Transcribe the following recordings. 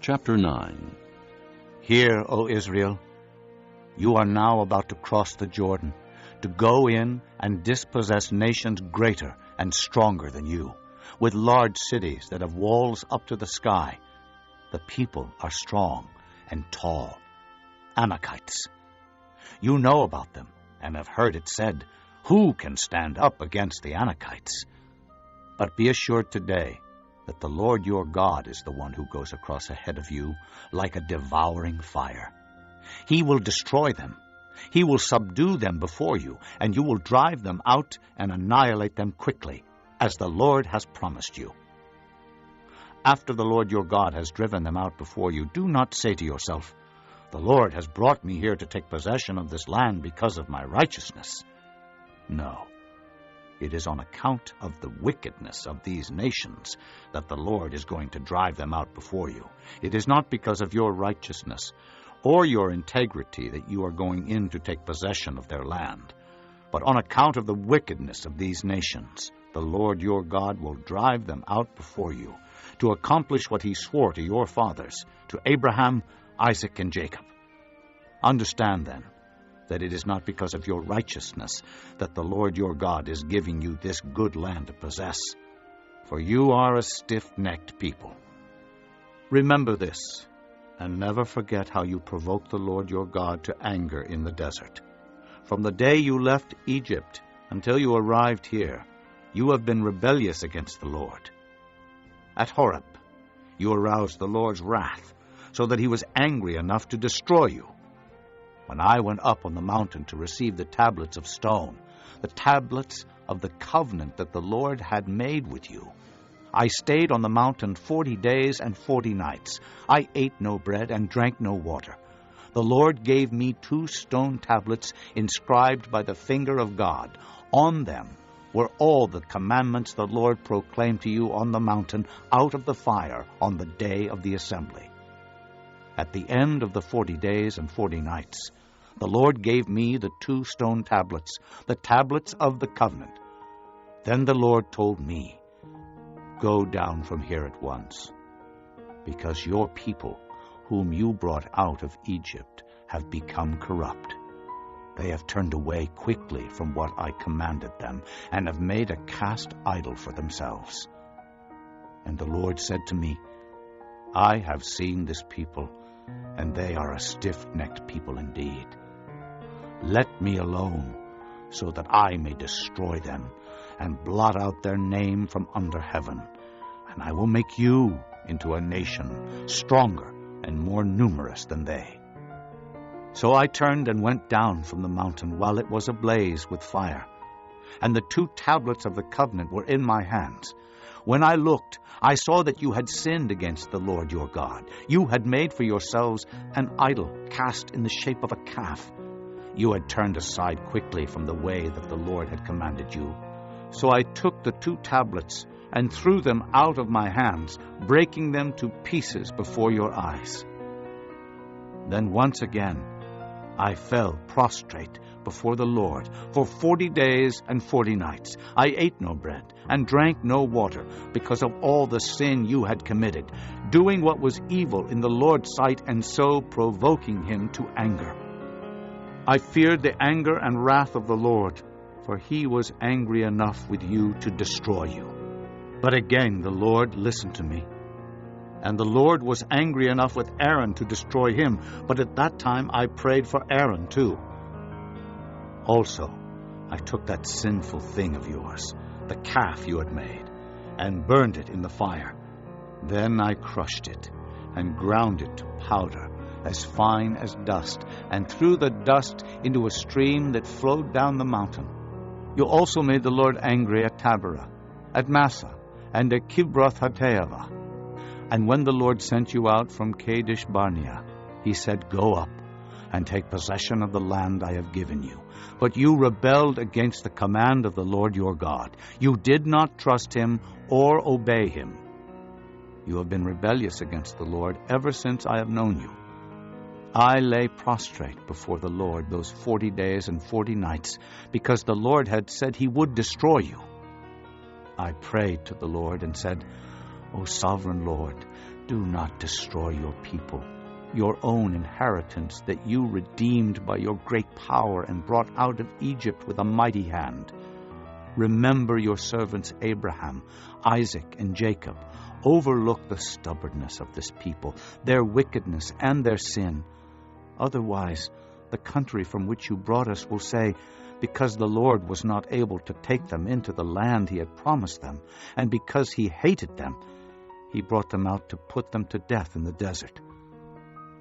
Chapter 9. Hear, O Israel, you are now about to cross the Jordan, to go in and dispossess nations greater and stronger than you, with large cities that have walls up to the sky. The people are strong and tall, Anakites. You know about them and have heard it said, "Who can stand up against the Anakites?" But be assured today that the Lord your God is the one who goes across ahead of you like a devouring fire. He will destroy them. He will subdue them before you, and you will drive them out and annihilate them quickly, as the Lord has promised you. After the Lord your God has driven them out before you, do not say to yourself, "The Lord has brought me here to take possession of this land because of my righteousness." No. It is on account of the wickedness of these nations that the Lord is going to drive them out before you. It is not because of your righteousness or your integrity that you are going in to take possession of their land, but on account of the wickedness of these nations, the Lord your God will drive them out before you to accomplish what he swore to your fathers, to Abraham, Isaac, and Jacob. Understand, then, that it is not because of your righteousness that the Lord your God is giving you this good land to possess, for you are a stiff-necked people. Remember this, and never forget how you provoked the Lord your God to anger in the desert. From the day you left Egypt until you arrived here, you have been rebellious against the Lord. At Horeb, you aroused the Lord's wrath, so that he was angry enough to destroy you. When I went up on the mountain to receive the tablets of stone, the tablets of the covenant that the Lord had made with you, I stayed on the mountain 40 days and 40 nights. I ate no bread and drank no water. The Lord gave me 2 stone tablets inscribed by the finger of God. On them were all the commandments the Lord proclaimed to you on the mountain out of the fire on the day of the assembly. At the end of the 40 days and 40 nights, the Lord gave me the 2 stone tablets, the tablets of the covenant. Then the Lord told me, "Go down from here at once, because your people, whom you brought out of Egypt, have become corrupt. They have turned away quickly from what I commanded them, and have made a cast idol for themselves." And the Lord said to me, "I have seen this people, and they are a stiff-necked people indeed. Let me alone, so that I may destroy them and blot out their name from under heaven, and I will make you into a nation stronger and more numerous than they." So I turned and went down from the mountain while it was ablaze with fire, and the 2 tablets of the covenant were in my hands. When I looked, I saw that you had sinned against the Lord your God. You had made for yourselves an idol cast in the shape of a calf. You had turned aside quickly from the way that the Lord had commanded you. So I took the 2 tablets and threw them out of my hands, breaking them to pieces before your eyes. Then once again I fell prostrate before the Lord for 40 days and 40 nights. I ate no bread and drank no water because of all the sin you had committed, doing what was evil in the Lord's sight and so provoking him to anger. I feared the anger and wrath of the Lord, for he was angry enough with you to destroy you. But again the Lord listened to me. And the Lord was angry enough with Aaron to destroy him, but at that time I prayed for Aaron too. Also, I took that sinful thing of yours, the calf you had made, and burned it in the fire. Then I crushed it and ground it to powder, as fine as dust, and threw the dust into a stream that flowed down the mountain. You also made the Lord angry at Taberah, at Massah, and at Kibroth-Hattaavah. And when the Lord sent you out from Kadesh Barnea, he said, "Go up and take possession of the land I have given you." But you rebelled against the command of the Lord your God. You did not trust him or obey him. You have been rebellious against the Lord ever since I have known you. I lay prostrate before the Lord those 40 days and 40 nights, because the Lord had said he would destroy you. I prayed to the Lord and said, "O sovereign Lord, Do not destroy your people, your own inheritance that you redeemed by your great power and brought out of Egypt with a mighty hand. Remember your servants Abraham, Isaac, and Jacob. Overlook the stubbornness of this people, their wickedness and their sin. Otherwise, the country from which you brought us will say, because the Lord was not able to take them into the land he had promised them, and because he hated them, he brought them out to put them to death in the desert.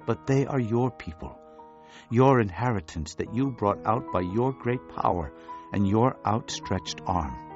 But they are your people, your inheritance that you brought out by your great power and your outstretched arm.